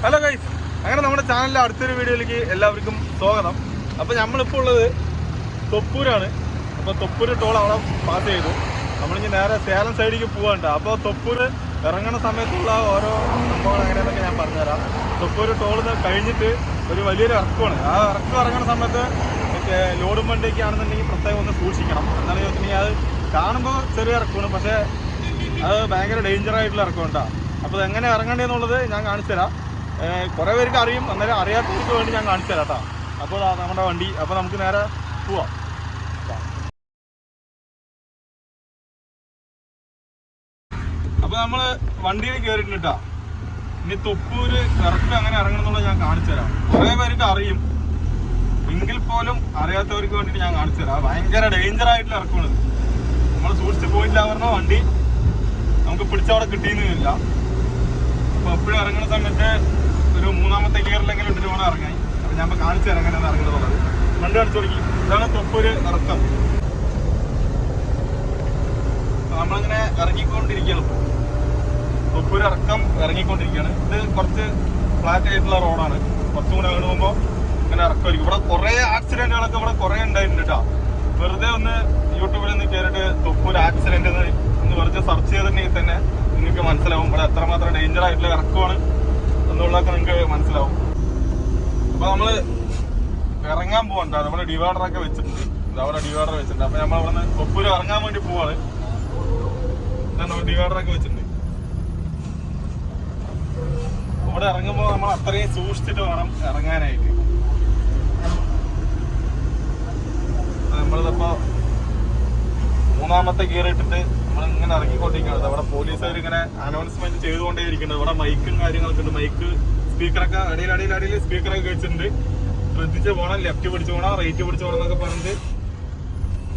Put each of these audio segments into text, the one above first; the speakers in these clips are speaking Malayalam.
ഹലോ ഗൈസ്, അങ്ങനെ നമ്മുടെ ചാനലിലെ അടുത്തൊരു വീഡിയോയിലേക്ക് എല്ലാവർക്കും സ്വാഗതം. അപ്പോൾ നമ്മളിപ്പോൾ ഉള്ളത് തൊപ്പൂരാണ്. അപ്പോൾ തൊപ്പൂര് ടോൾ അവിടെ പാസ് ചെയ്തു. നമ്മളിനി നേരെ സേലം സൈഡിലേക്ക് പോകാനുണ്ട്. അപ്പോൾ തൊപ്പൂര് ഇറങ്ങുന്ന സമയത്തുള്ള ഓരോ സംഭവങ്ങൾ എങ്ങനെയാണെന്നൊക്കെ ഞാൻ പറഞ്ഞുതരാം. തൊപ്പൂര് ടോൾ കഴിഞ്ഞിട്ട് ഒരു വലിയൊരു ഇറക്കമാണ്. ആ ഇറക്കം ഇറങ്ങുന്ന സമയത്ത് മറ്റേ ലോഡും വണ്ടിയൊക്കെ ആണെന്നുണ്ടെങ്കിൽ പ്രത്യേകം ഒന്ന് സൂക്ഷിക്കണം. എന്താണെന്ന് ചോദിച്ചിട്ടുണ്ടെങ്കിൽ അത് കാണുമ്പോൾ ചെറിയ ഇറക്കമാണ്, പക്ഷേ അത് ഭയങ്കര ഡേഞ്ചറായിട്ടുള്ള ഇറക്കമുണ്ടാണ്. അപ്പോൾ അത് എങ്ങനെ ഇറങ്ങേണ്ടതെന്നുള്ളത് ഞാൻ കാണിച്ചു തരാം. കുറേ പേർക്ക് അറിയും, അന്നേരം അറിയാത്തവർക്ക് വേണ്ടി ഞാൻ കാണിച്ചു തരാം കേട്ടോ. അപ്പോൾ നമ്മുടെ വണ്ടി, അപ്പോൾ നമുക്ക് നേരെ പോവാം. അപ്പോൾ നമ്മൾ വണ്ടിയിൽ കയറിയിട്ടുണ്ട് കേട്ടോ. ഇനി തൊപ്പൂര് ഇറക്കം എങ്ങനെ ഇറങ്ങണം എന്നുള്ളത് ഞാൻ കാണിച്ചു തരാം. കുറേ പേർക്ക് അറിയും, എങ്കിൽ പോലും അറിയാത്തവർക്ക് വേണ്ടിയിട്ട് ഞാൻ കാണിച്ചു തരാം. ഭയങ്കര ഡേഞ്ചറായിട്ടുള്ള ഇറക്കമാണ്. നമ്മൾ സൂക്ഷിച്ച് പോയില്ല പറഞ്ഞാൽ വണ്ടി നമുക്ക് പിടിച്ചവിടെ കിട്ടിയെന്നില്ല. അപ്പോൾ എപ്പോഴും ഇറങ്ങുന്ന സമയത്ത് ഒരു മൂന്നാമത്തെ ഗിയറിലെങ്കിലും ഇട്ടിട്ട് വേണം ഇറങ്ങാൻ. അപ്പോൾ ഞാൻ കാണിച്ചു തരാം എങ്ങനെയാണ് ഇറങ്ങുന്നുള്ളത്. വണ്ടി കാണിച്ചു തുടങ്ങി. ഇതാണ് തൊപ്പൂര് ഇറക്കം. നമ്മളിങ്ങനെ ഇറങ്ങിക്കൊണ്ടിരിക്കുകയാണ്. തൊപ്പൂര് ഇറക്കം ഇറങ്ങിക്കൊണ്ടിരിക്കുകയാണ്. ഇത് കുറച്ച് ഫ്ലാറ്റ് ആയിട്ടുള്ള റോഡാണ്. കുറച്ചും കൂടെ അങ്ങോട്ട് പോകുമ്പോൾ ഇങ്ങനെ ഇറക്കമായിരിക്കും. ഇവിടെ കുറേ ആക്സിഡന്റുകളൊക്കെ ഇവിടെ കുറേ ഉണ്ടായിട്ടുണ്ട് കേട്ടോ. വെറുതെ ഒന്ന് യൂട്യൂബിൽ ഒന്ന് കയറിയിട്ട് തൊപ്പൂര് ആക്സിഡന്റ് എന്ന് വെറുതെ സെർച്ച് ചെയ്തിട്ടുണ്ടെങ്കിൽ തന്നെ നിങ്ങൾക്ക് മനസ്സിലാവും ഇവിടെ എത്രമാത്രം ഡേഞ്ചർ ആയിട്ടുള്ള ഇറക്കമാണ് എന്നുള്ളതൊക്കെ നിങ്ങൾക്ക് മനസ്സിലാവും. അപ്പൊ നമ്മള് ഇറങ്ങാൻ പോകണ്ട, നമ്മുടെ ഡിവൈഡറൊക്കെ വെച്ചിട്ടുണ്ട്. അവിടെ ഡിവൈഡർ വെച്ചിട്ടുണ്ട്. അപ്പൊ നമ്മൾ അവിടെ നിന്ന് തൊപ്പൂര് ഇറങ്ങാൻ വേണ്ടി പോവാണ്. ഡിവൈഡറൊക്കെ വെച്ചിട്ടുണ്ട്. ഇവിടെ ഇറങ്ങുമ്പോൾ നമ്മൾ അത്രയും സൂക്ഷിച്ചിട്ട് വേണം ഇറങ്ങാനായിട്ട്. നമ്മളിതപ്പോ മൂന്നാമത്തെ ഗിയർ ഇട്ടിട്ട് നമ്മളിങ്ങനെ ഇറങ്ങിക്കൊണ്ടിരിക്കുന്നത്. അവിടെ പോലീസുകാർ ഇങ്ങനെ അനൗൺസ്മെന്റ് ചെയ്തുകൊണ്ടേയിരിക്കുന്നത്. ഇവിടെ മൈക്കും കാര്യങ്ങളൊക്കെ ഉണ്ട്. മൈക്ക് സ്പീക്കറൊക്കെ അടിയിൽ സ്പീക്കറൊക്കെ വെച്ചിട്ടുണ്ട്. ശ്രദ്ധിച്ച് പോകണം, ലെഫ്റ്റ് പിടിച്ചു പോകണം, റൈറ്റ് പിടിച്ചു പോകണം എന്നൊക്കെ പറഞ്ഞിട്ട്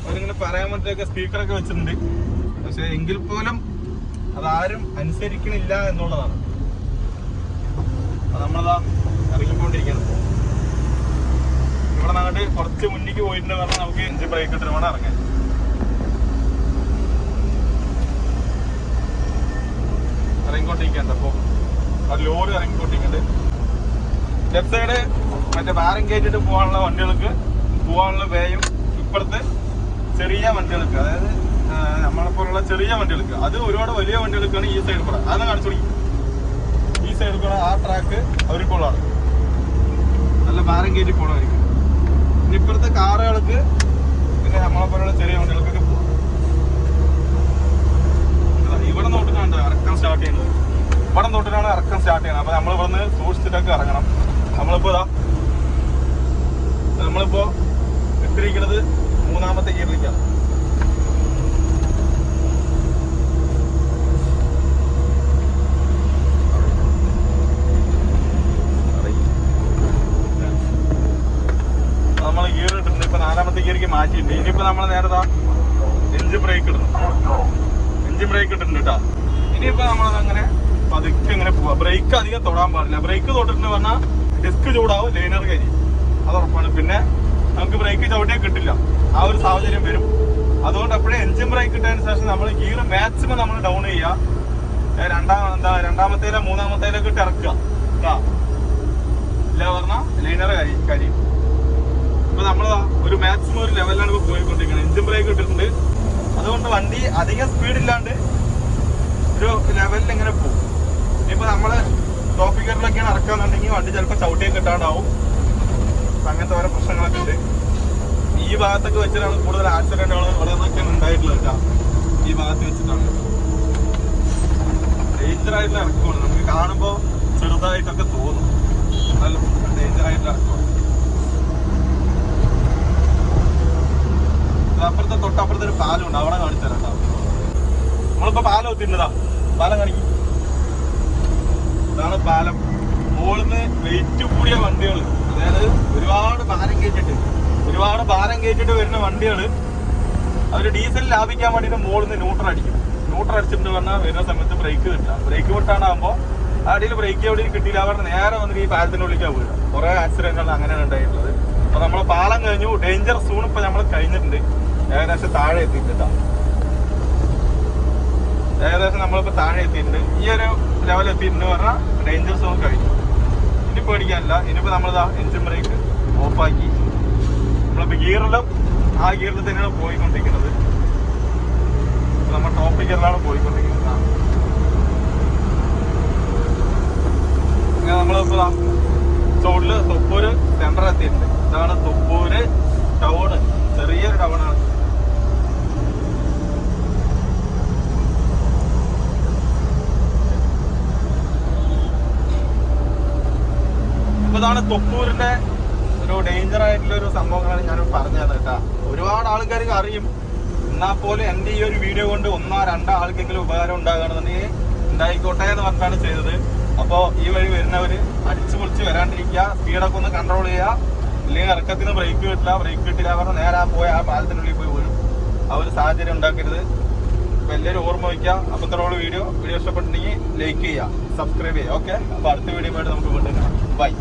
അവരിങ്ങനെ പറയാൻ വേണ്ടിയൊക്കെ സ്പീക്കറൊക്കെ വെച്ചിട്ടുണ്ട്. പക്ഷെ എങ്കിൽ പോലും അതാരും അനുസരിക്കണില്ല എന്നുള്ളതാണ്. നമ്മളതാ ഇറങ്ങിക്കൊണ്ടിരിക്കുന്നത്. ഇവിടെ നിന്നിട്ട് കുറച്ച് മുന്നിക്ക് പോയിട്ടുണ്ട് പറഞ്ഞാൽ നമുക്ക് എഞ്ചിൻ ബ്രേക്ക് ഇട്ടിട്ട് വേണം ഇറങ്ങാൻ. ഇറങ്ങിക്കൊണ്ടിരിക്കുന്നുണ്ട്. അപ്പോൾ ഒരു ലോറി ഇറങ്ങിക്കൊണ്ടിരിക്കുന്നുണ്ട്. ലെഫ്റ്റ് സൈഡ് മറ്റേ ബാരം കയറ്റിട്ട് പോകാനുള്ള വണ്ടികൾക്ക് പോകാനുള്ള വേയും ഇപ്പുറത്ത് ചെറിയ വണ്ടികൾക്ക്, അതായത് നമ്മളെപ്പോലുള്ള ചെറിയ വണ്ടികൾക്ക്, അത് ഒരുപാട് വലിയ വണ്ടികൾക്കാണ് ഈ സൈഡ് കൂടെ. അതൊന്നും കാണിച്ചു തുടങ്ങി. ഈ സൈഡിൽ കൂടെ ആ ട്രാക്ക് അവർക്കുള്ളതാണ്. നല്ല ബാരം കയറ്റി പോകണമായിരിക്കും. ഇനി ഇപ്പുറത്തെ കാറുകൾക്ക് പിന്നെ നമ്മളെപ്പോലുള്ള ചെറിയ വണ്ടികൾക്കൊക്കെ പോകാം. ഇവിടെ നോട്ടിനാണ് ഇറക്കം സ്റ്റാർട്ട് ചെയ്യുന്നത്. ഇവിടെ നോട്ടിനാണ് ഇറക്കം സ്റ്റാർട്ട് ചെയ്യുന്നത്. അപ്പൊ നമ്മൾ ഇവിടുന്ന് സൂക്ഷിച്ചിട്ടൊക്കെ ഇറങ്ങണം. നമ്മളിപ്പോ ഇട്ടിരിക്കുന്നത് മൂന്നാമത്തെ ഗിയറിലേക്കാണ്. നമ്മൾ ഗിയർ ഇട്ടിട്ടുണ്ട്. ഇപ്പൊ നാലാമത്തെ ഗിയറിലേക്ക് മാറ്റിയിട്ടുണ്ട്. ഇനിയിപ്പോ നമ്മൾ നേരത്തെ എഞ്ചിൻ ബ്രേക്ക് ഇടുന്നു. എഞ്ചിൻ ബ്രേക്ക് ഇട്ടിട്ടുണ്ട് കേട്ടോ. ഇനിയിപ്പോ നമ്മളങ്ങനെ പതുക്കെ ഇങ്ങനെ പോവാ. ബ്രേക്ക് അധികം തൊടാൻ പാടില്ല. ബ്രേക്ക് തൊട്ടിട്ട് പറഞ്ഞാൽ ഡിസ്ക് ചൂടാവും, ലൈനർ കരി, അത് ഉറപ്പാണ്. പിന്നെ നമുക്ക് ബ്രേക്ക് ചവിട്ടിയാൽ കിട്ടില്ല, ആ ഒരു സാഹചര്യം വരും. അതുകൊണ്ട് എപ്പോഴും എഞ്ചിൻ ബ്രേക്ക് ഇട്ടതിന് ശേഷം നമ്മൾ ഗിയർ മാക്സിമം നമ്മൾ ഡൗൺ ചെയ്യുക. രണ്ടാമത്തേലോ മൂന്നാമത്തേലൊക്കെ ഇട്ട് ഇറക്കുക കേട്ടോ. ഇല്ല പറഞ്ഞാൽ ലൈനർ കരി. ഇപ്പൊ നമ്മൾ ഒരു മാക്സിമം ഒരു ലെവലിലാണ് ഇപ്പൊ പോയിക്കൊണ്ടിരിക്കുന്നത്. എഞ്ചിൻ ബ്രേക്ക് ഇട്ടിട്ടുണ്ട്. അതുകൊണ്ട് വണ്ടി അധികം സ്പീഡില്ലാണ്ട് ഒരു ലെവലിൽ ഇങ്ങനെ പോകും. ഇനിയിപ്പോൾ നമ്മൾ ടോപ്പ് ഗിയറിലൊക്കെയാണ് ഇറക്കാന്നുണ്ടെങ്കിൽ വണ്ടി ചിലപ്പോൾ ചവിട്ടിയൊക്കെ കിട്ടാണ്ടാവും. അങ്ങനത്തെ ഓരോ പ്രശ്നങ്ങളൊക്കെ ഉണ്ട്. ഈ ഭാഗത്തൊക്കെ വെച്ചിട്ടാണ് കൂടുതൽ ആക്സിഡന്റുകൾ ഇവിടെ നിന്നൊക്കെയാണ് ഉണ്ടായിട്ടുള്ളത് കേട്ടോ. ഈ ഭാഗത്ത് വെച്ചിട്ടാണ് ഡേഞ്ചറായിട്ടുള്ള ഇറക്കമാണ്. നമുക്ക് കാണുമ്പോൾ ചെറുതായിട്ടൊക്കെ തോന്നും, നല്ല ഡേഞ്ചറായിട്ടുള്ള ഇറക്കമാണ്. അപ്പുറത്തെ തൊട്ടപ്പുറത്തെ ഒരു പാലമുണ്ട്, അവിടെ കാണിച്ചു തരാം കേട്ടോ. നമ്മളിപ്പോ പാലം എത്തിണ്ടതാ. പാലം കാണിക്കും. ഇതാണ് പാലം. മുകളിന്ന് വെയിറ്റ് കൂടിയ വണ്ടികൾ, അതായത് ഒരുപാട് ഭാരം കയറ്റിട്ട് വരുന്ന വണ്ടികൾ അവർ ഡീസൽ ലാഭിക്കാൻ വേണ്ടിയിട്ട് മുകളിന്ന് ന്യൂട്രൽ അടിക്കും. ന്യൂട്രൽ അടിച്ചിട്ട് പറഞ്ഞാൽ വരുന്ന സമയത്ത് ബ്രേക്ക് കിട്ടാം. ബ്രേക്ക് വിട്ടാണാകുമ്പോൾ ആ അടിയിൽ ബ്രേക്ക് എവിടെ കിട്ടിയില്ല, അവരുടെ നേരെ വന്നിട്ട് ഈ പാലത്തിന്റെ ഉള്ളിലേക്കാണ് വീഴുക. കുറെ ആക്സിഡന്റുകൾ അങ്ങനെയാണ് ഉണ്ടായിട്ടുള്ളത്. അപ്പൊ നമ്മൾ പാലം കഴിഞ്ഞു. ഡേഞ്ചർ സോൺ ഇപ്പൊ നമ്മൾ കഴിഞ്ഞിട്ടുണ്ട്. ഏകദേശം താഴെ എത്തിയിട്ടാ. ഏകദേശം നമ്മളിപ്പോൾ താഴെ എത്തിയിട്ടുണ്ട്. ഈ ഒരു ലെവൽ എത്തിയിട്ടുണ്ട് പറഞ്ഞാൽ ഡേഞ്ചർ സോൺ കഴിഞ്ഞു. പേടിക്കാനില്ല. ഇനിയിപ്പോൾ നമ്മളിതാ എൻജിൻ ബ്രേക്ക് ഓഫാക്കി നമ്മളിപ്പോൾ ഗിയറിലും ആ ഗിയറിൽ തന്നെയാണ് പോയിക്കൊണ്ടിരിക്കുന്നത്. നമ്മൾ ടോപ്പ് ഗിയറിലാണ് പോയിക്കൊണ്ടിരിക്കുന്നത്. ഇങ്ങനെ നമ്മളിപ്പോൾ ചോട്ടില് തൊപ്പൂര് സെന്റർ എത്തിയിട്ടുണ്ട്. ഇതാണ് തൊപ്പൂര് ടൗണ്, ചെറിയൊരു ടൗണാണ്. അപ്പൊ ഇതാണ് തൊപ്പൂരിന്റെ ഒരു ഡേഞ്ചർ ആയിട്ടുള്ള ഒരു സംഭവങ്ങളാണ് ഞാൻ പറഞ്ഞത് കേട്ടാ. ഒരുപാട് ആൾക്കാർക്ക് അറിയും, എന്നാൽ പോലും എന്റെ ഈ ഒരു വീഡിയോ കൊണ്ട് 1-2 ആൾക്കെങ്കിലും ഉപകാരം ഉണ്ടാകണമെന്നുണ്ടെങ്കിൽ ഉണ്ടായിക്കോട്ടെ എന്ന് പറഞ്ഞിട്ടാണ് ചെയ്തത്. അപ്പോ ഈ വഴി വരുന്നവര് അടിച്ചു പൊളിച്ച് വരാണ്ടിരിക്കുക, സ്പീഡൊക്കെ ഒന്ന് കൺട്രോൾ ചെയ്യുക. ഇല്ലെങ്കിൽ ഇറക്കത്തിന് ബ്രേക്ക് കിട്ടില്ല പറഞ്ഞാൽ നേരെ പോയി ആ പാലത്തിനുള്ളിൽ പോയി വീഴും. ആ ഒരു സാഹചര്യം ഉണ്ടാക്കരുത്. അപ്പൊ എല്ലാവരും ഓർമ്മ വയ്ക്കുക. അപ്പൊ ഇത്രയുള്ള വീഡിയോ ഇഷ്ടപ്പെട്ടിട്ടുണ്ടെങ്കിൽ ലൈക്ക് ചെയ്യുക, സബ്സ്ക്രൈബ് ചെയ്യുക. ഓക്കെ, അപ്പൊ അടുത്ത വീഡിയോ ആയിട്ട് നമുക്ക് വീണ്ടും കാണാം. ബൈ.